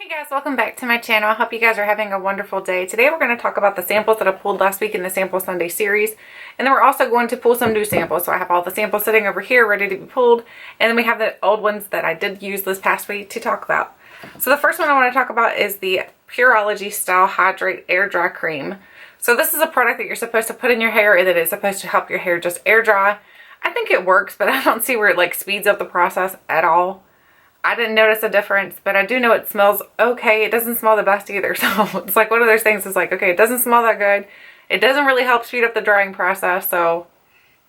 Hey guys, welcome back to my channel. I hope you guys are having a wonderful day. Today we're going to talk about the samples that I pulled last week in the Sample Sunday series. And then we're also going to pull some new samples. So I have all the samples sitting over here ready to be pulled. And then we have the old ones that I did use this past week to talk about. So the first one I want to talk about is the Pureology Style Hydrate Air Dry Cream. So this is a product that you're supposed to put in your hair and that it's supposed to help your hair just air dry. I think it works, but I don't see where it like speeds up the process at all. I didn't notice a difference, but I do know it smells okay. It doesn't smell the best either. So it's like one of those things. It's like, okay, it doesn't smell that good. It doesn't really help speed up the drying process. So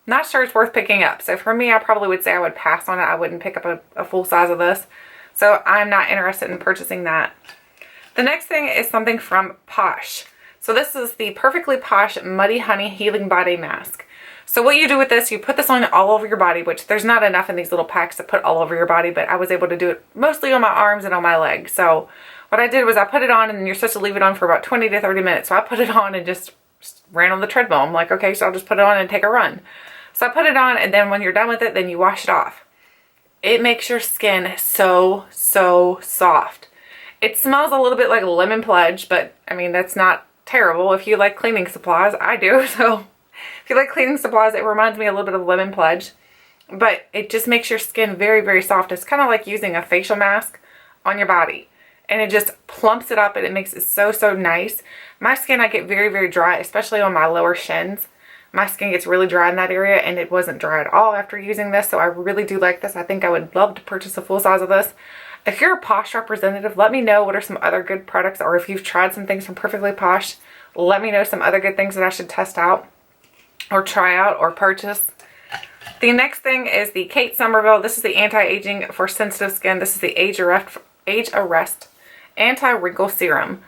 not sure it's worth picking up. So for me, I probably would say I would pass on it. I wouldn't pick up a full size of this. So I'm not interested in purchasing that. The next thing is something from Posh. So this is the Perfectly Posh Muddy Honey Healing Body Mask. So what you do with this, you put this on all over your body, which there's not enough in these little packs to put all over your body, but I was able to do it mostly on my arms and on my legs. So what I did was I put it on, and you're supposed to leave it on for about 20 to 30 minutes. So I put it on and just ran on the treadmill. I'm like, okay, so I'll just put it on and take a run. So I put it on, and then when you're done with it, then you wash it off. It makes your skin so soft. It smells a little bit like Lemon Pledge, but I mean, that's not terrible. If you like cleaning supplies, I do, so if you like cleaning supplies, it reminds me a little bit of Lemon Pledge, but it just makes your skin very soft. It's kind of like using a facial mask on your body, and it just plumps it up and it makes it so nice. My skin, I get very dry, especially on my lower shins. My skin gets really dry in that area, and it wasn't dry at all after using this, so I really do like this. I think I would love to purchase a full size of this. If you're a Posh representative, let me know what are some other good products, or if you've tried some things from Perfectly Posh, let me know some other good things that I should test out or try out or purchase. The next thing is the Kate Somerville. This is the anti-aging for sensitive skin. This is the Age Arrest Anti-Wrinkle Serum.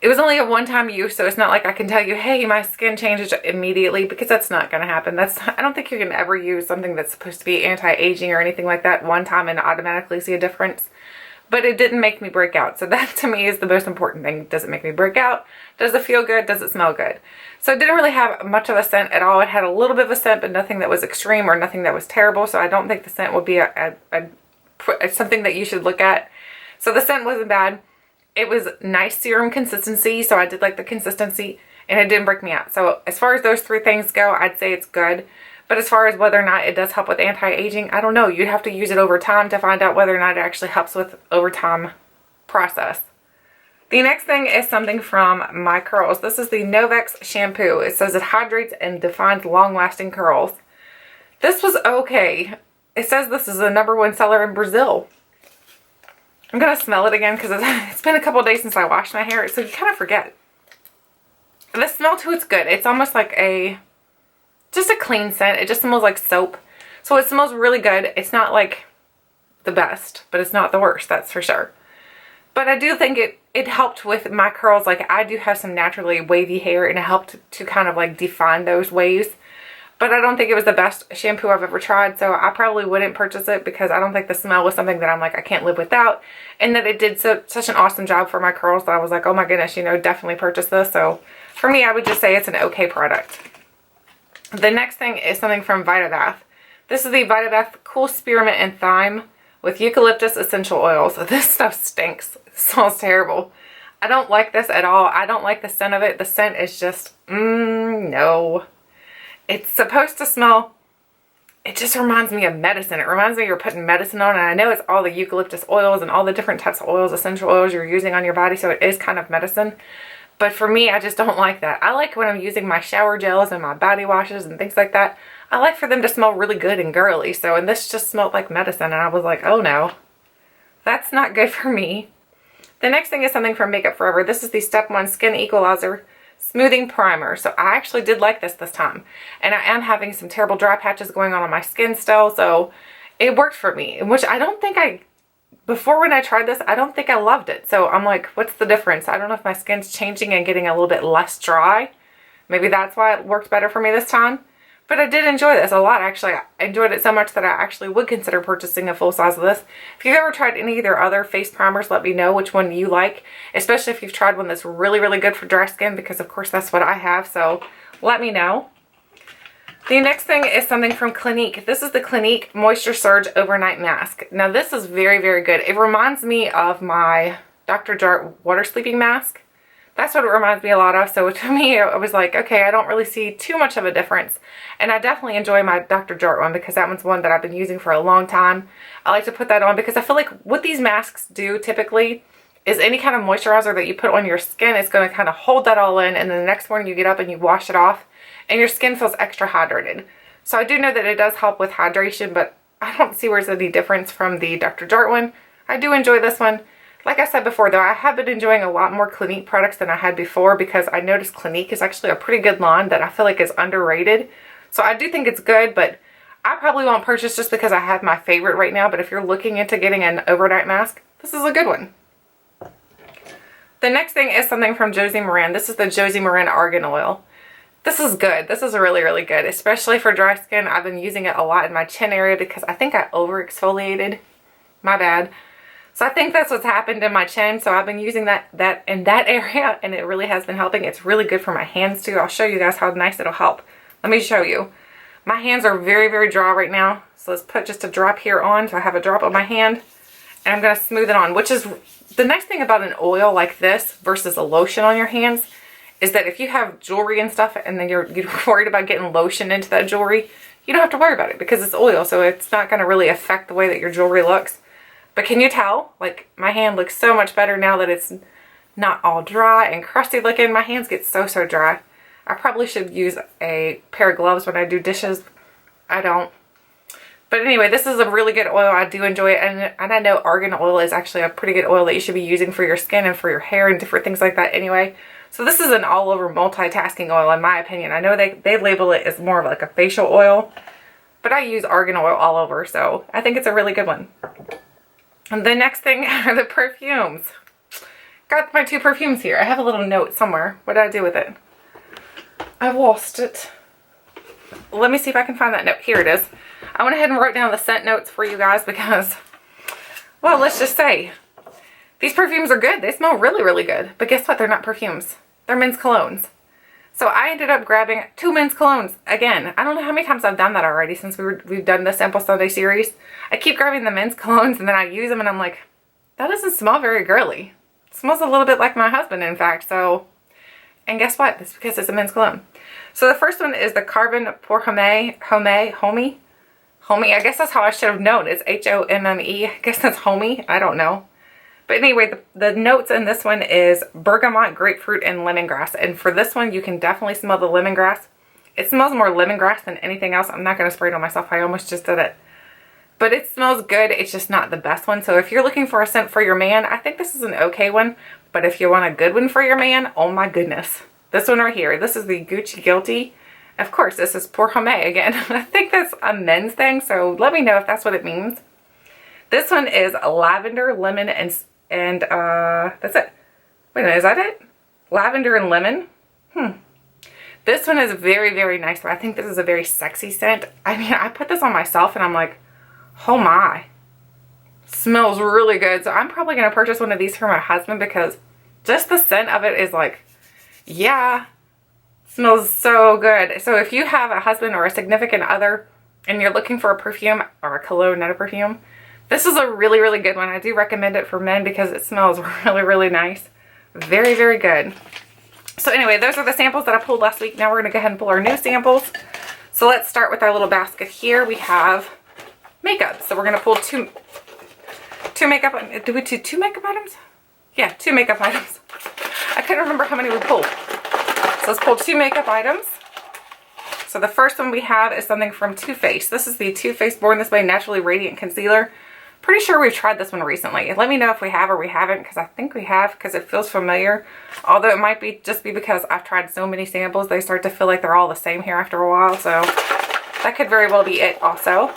It was only a one-time use, so it's not like I can tell you, hey, my skin changes immediately, because that's not going to happen. I don't think you can ever use something that's supposed to be anti-aging or anything like that one time and automatically see a difference. But it didn't make me break out. So that to me is the most important thing. Does it make me break out? Does it feel good? Does it smell good? So it didn't really have much of a scent at all. It had a little bit of a scent, but nothing that was extreme or nothing that was terrible. So I don't think the scent would be something that you should look at. So the scent wasn't bad. It was nice serum consistency. So I did like the consistency, and it didn't break me out. So as far as those three things go, I'd say it's good. But as far as whether or not it does help with anti-aging, I don't know. You'd have to use it over time to find out whether or not it actually helps with over time process. The next thing is something from My Curls. This is the Novex Shampoo. It says it hydrates and defines long-lasting curls. This was okay. It says this is the #1 seller in Brazil. I'm going to smell it again because it's been a couple days since I washed my hair, so you kind of forget. The smell too, it's good. It's almost like just a clean scent. It just smells like soap. So it smells really good. It's not like the best, but it's not the worst, that's for sure. But I do think it helped with my curls. Like, I do have some naturally wavy hair, and it helped to kind of like define those waves. But I don't think it was the best shampoo I've ever tried, so I probably wouldn't purchase it because I don't think the smell was something that I'm like, I can't live without. And that it did such an awesome job for my curls that I was like, oh my goodness, you know, definitely purchase this. So for me, I would just say it's an okay product. The next thing is something from Vitabath. This is the Vitabath Cool Spearmint and Thyme with eucalyptus essential oils. So this stuff stinks. It smells terrible. I don't like this at all. I don't like the scent of it. The scent is just, no. It's supposed to smell, it just reminds me of medicine. It reminds me you're putting medicine on, and I know it's all the eucalyptus oils and all the different types of oils, essential oils you're using on your body, so it is kind of medicine. But for me, I just don't like that. I like when I'm using my shower gels and my body washes and things like that, I like for them to smell really good and girly. So, and this just smelled like medicine, and I was like, oh no, that's not good for me. The next thing is something from Makeup Forever. This is the Step 1 Skin Equalizer Smoothing Primer. So I actually did like this time. And I am having some terrible dry patches going on my skin still. So it worked for me, which I don't think before when I tried this, I don't think I loved it. So I'm like, what's the difference? I don't know if my skin's changing and getting a little bit less dry. Maybe that's why it worked better for me this time. But I did enjoy this a lot, actually. I enjoyed it so much that I actually would consider purchasing a full size of this. If you've ever tried any of their other face primers, let me know which one you like. Especially if you've tried one that's really good for dry skin, because of course that's what I have. So let me know. The next thing is something from Clinique. This is the Clinique Moisture Surge Overnight Mask. Now this is very good. It reminds me of my Dr. Jart Water Sleeping Mask. That's what it reminds me a lot of. So to me, I was like, okay, I don't really see too much of a difference. And I definitely enjoy my Dr. Jart one because that one's one that I've been using for a long time. I like to put that on because I feel like what these masks do typically is any kind of moisturizer that you put on your skin, it's going to kind of hold that all in. And then the next morning you get up and you wash it off and your skin feels extra hydrated. So I do know that it does help with hydration, but I don't see where there's any difference from the Dr. Jart one. I do enjoy this one. Like I said before though, I have been enjoying a lot more Clinique products than I had before because I noticed Clinique is actually a pretty good line that I feel like is underrated. So I do think it's good, but I probably won't purchase just because I have my favorite right now. But if you're looking into getting an overnight mask, this is a good one. The next thing is something from Josie Maran. This is the Josie Maran Argan Oil. This is good. This is really, really good, especially for dry skin. I've been using it a lot in my chin area because I think I over exfoliated. My bad. So I think that's what's happened in my chin. So I've been using that in that area and it really has been helping. It's really good for my hands too. I'll show you guys how nice it'll help. Let me show you. My hands are very, very dry right now. So let's put just a drop here on. So I have a drop on my hand and I'm going to smooth it on, which is the nice thing about an oil like this versus a lotion on your hands is that if you have jewelry and stuff and then you're worried about getting lotion into that jewelry, you don't have to worry about it because it's oil. So it's not going to really affect the way that your jewelry looks. But can you tell? Like my hand looks so much better now that it's not all dry and crusty looking. My hands get so dry. I probably should use a pair of gloves when I do dishes. I don't. But anyway, this is a really good oil. I do enjoy it. And I know argan oil is actually a pretty good oil that you should be using for your skin and for your hair and different things like that anyway. So this is an all over multitasking oil in my opinion. I know they label it as more of like a facial oil, but I use argan oil all over. So I think it's a really good one. And the next thing are the perfumes. Got my 2 perfumes here. I have a little note somewhere. What did I do with it? I lost it. Let me see if I can find that note. Here it is. I went ahead and wrote down the scent notes for you guys because, well, let's just say these perfumes are good. They smell really, really good. But guess what? They're not perfumes. They're men's colognes. So I ended up grabbing 2 men's colognes. Again, I don't know how many times I've done that already since we've done the Sample Sunday series. I keep grabbing the men's colognes and then I use them and I'm like, that doesn't smell very girly. It smells a little bit like my husband, in fact. So, and guess what? It's because it's a men's cologne. So the first one is the Carven pour Homme. I guess that's how I should have known. It's H-O-M-M-E. I guess that's Homme. I don't know. But anyway, the notes in this one is bergamot, grapefruit, and lemongrass. And for this one, you can definitely smell the lemongrass. It smells more lemongrass than anything else. I'm not going to spray it on myself. I almost just did it. But it smells good. It's just not the best one. So if you're looking for a scent for your man, I think this is an okay one. But if you want a good one for your man, oh my goodness. This one right here. This is the Gucci Guilty. Of course, this is pour Homme again. I think that's a men's thing. So let me know if that's what it means. This one is lavender, lemon, and that's it. Wait a minute, is that it? Lavender and lemon? This one is very, very nice, but I think this is a very sexy scent. I mean, I put this on myself and I'm like, oh my. Smells really good. So I'm probably going to purchase one of these for my husband because just the scent of it is like, yeah, smells so good. So if you have a husband or a significant other and you're looking for a perfume or a cologne, not a perfume, this is a really, really good one. I do recommend it for men because it smells really, really nice. Very, very good. So anyway, those are the samples that I pulled last week. Now we're going to go ahead and pull our new samples. So let's start with our little basket here. We have makeup. So we're going to pull two makeup. Did we do 2 makeup items? Yeah, 2 makeup items. I couldn't remember how many we pulled. So let's pull 2 makeup items. So the first one we have is something from Too Faced. This is the Too Faced Born This Way Naturally Radiant Concealer. Pretty sure we've tried this one recently. Let me know if we have or we haven't because I think we have because it feels familiar. Although it might be just because I've tried so many samples, they start to feel like they're all the same here after a while. So that could very well be it also.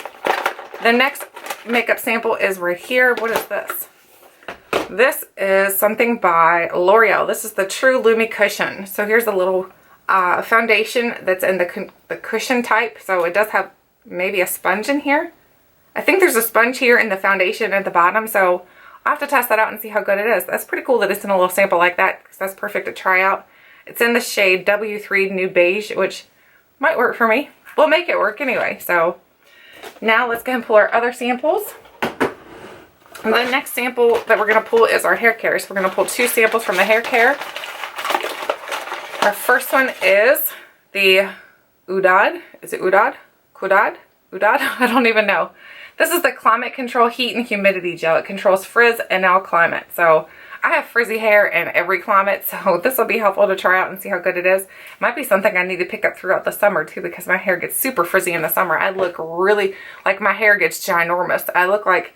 The next makeup sample is right here. What is this? This is something by L'Oreal. This is the True Lumi Cushion. So here's a little foundation that's in the cushion type. So it does have maybe a sponge in here. I think there's a sponge here in the foundation at the bottom. So I'll have to test that out and see how good it is. That's pretty cool that it's in a little sample like that because that's perfect to try out. It's in the shade W3 Nude Beige, which might work for me. We'll make it work anyway. So now let's go ahead and pull our other samples. And the next sample that we're going to pull is our hair care. So we're going to pull 2 samples from the hair care. Our first one is the Ouidad. Is it Ouidad? Ouidad? I don't even know. This is the Climate Control Heat and Humidity Gel. It controls frizz in all climates. So I have frizzy hair in every climate, so this will be helpful to try out and see how good it is. It might be something I need to pick up throughout the summer too, because my hair gets super frizzy in the summer. I look really, like my hair gets ginormous. I look like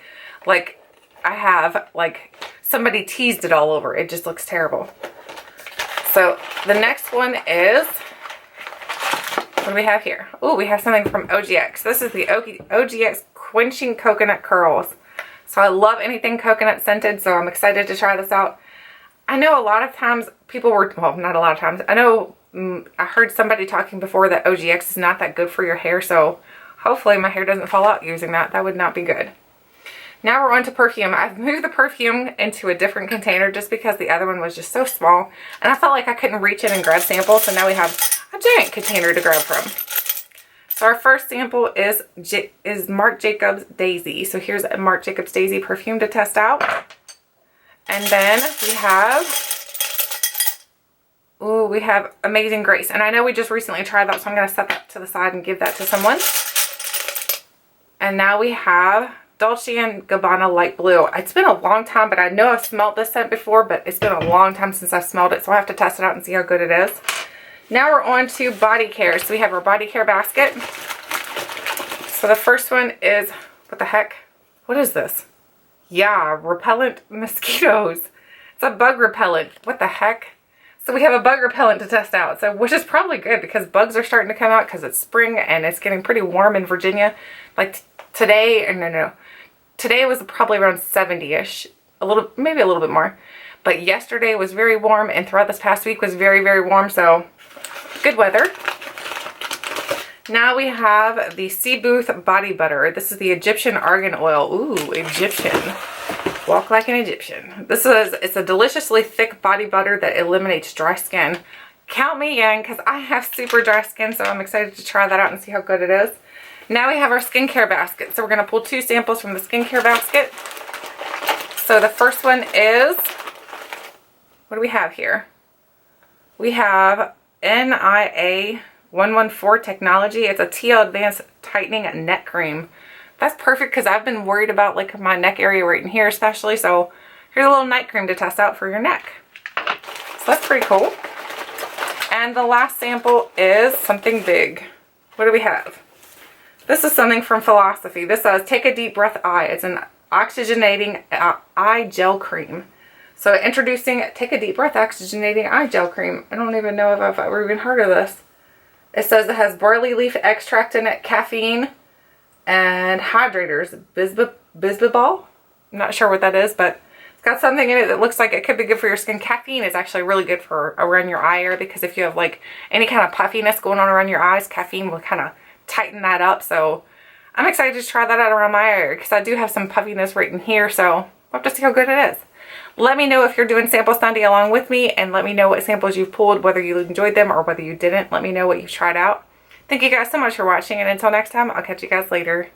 I have, like, somebody teased it all over. It just looks terrible. So the next one is, what do we have here? Oh, we have something from OGX. This is the OGX Quenching Coconut Curls. So I love anything coconut scented, so I'm excited to try this out. I know a lot of times people were, well, not a lot of times. I know I heard somebody talking before that OGX is not that good for your hair, so hopefully my hair doesn't fall out using that. That would not be good. Now we're on to perfume. I've moved the perfume into a different container just because the other one was just so small, and I felt like I couldn't reach in and grab samples, so now we have a giant container to grab from. So our first sample is Marc Jacobs Daisy. So here's a Marc Jacobs Daisy perfume to test out. And then we have Amazing Grace. And I know we just recently tried that, so I'm going to set that to the side and give that to someone. And now we have Dolce & Gabbana Light Blue. It's been a long time, but I know I've smelled this scent before, but it's been a long time since I've smelled it, so I have to test it out and see how good it is. Now we're on to body care. So we have our body care basket. So the first one is, what the heck? What is this? Yeah, repellent mosquitoes. It's a bug repellent. What the heck? So we have a bug repellent to test out. So, which is probably good because bugs are starting to come out because it's spring and it's getting pretty warm in Virginia. Like today, today was probably around 70-ish. Maybe a little bit more. But yesterday was very warm, and throughout this past week was very, very warm. So good weather. Now we have the Sea Booth Body Butter. This is the Egyptian Argan Oil. Ooh, Egyptian. Walk like an Egyptian. It's a deliciously thick body butter that eliminates dry skin. Count me in because I have super dry skin, so I'm excited to try that out and see how good it is. Now we have our skincare basket. So we're going to pull 2 samples from the skincare basket. So the first one is, what do we have here? We have NIA 114 Technology. It's a TL Advanced Tightening Neck Cream. That's perfect because I've been worried about like my neck area right in here especially. So here's a little night cream to test out for your neck. So that's pretty cool. And the last sample is something big. What do we have? This is something from Philosophy. This says Take a Deep Breath Eye. It's an oxygenating eye gel cream. So introducing Take a Deep Breath Oxygenating Eye Gel Cream. I don't even know if I've ever even heard of this. It says it has barley leaf extract in it, caffeine, and hydrators. Bisbibol? I'm not sure what that is, but it's got something in it that looks like it could be good for your skin. Caffeine is actually really good for around your eye area because if you have like any kind of puffiness going on around your eyes, caffeine will kind of tighten that up. So I'm excited to try that out around my area because I do have some puffiness right in here. So we'll have to see how good it is. Let me know if you're doing sample Sunday along with me, and let me know what samples you've pulled, whether you enjoyed them or whether you didn't. Let me know what you've tried out. Thank you guys so much for watching, and until next time, I'll catch you guys later.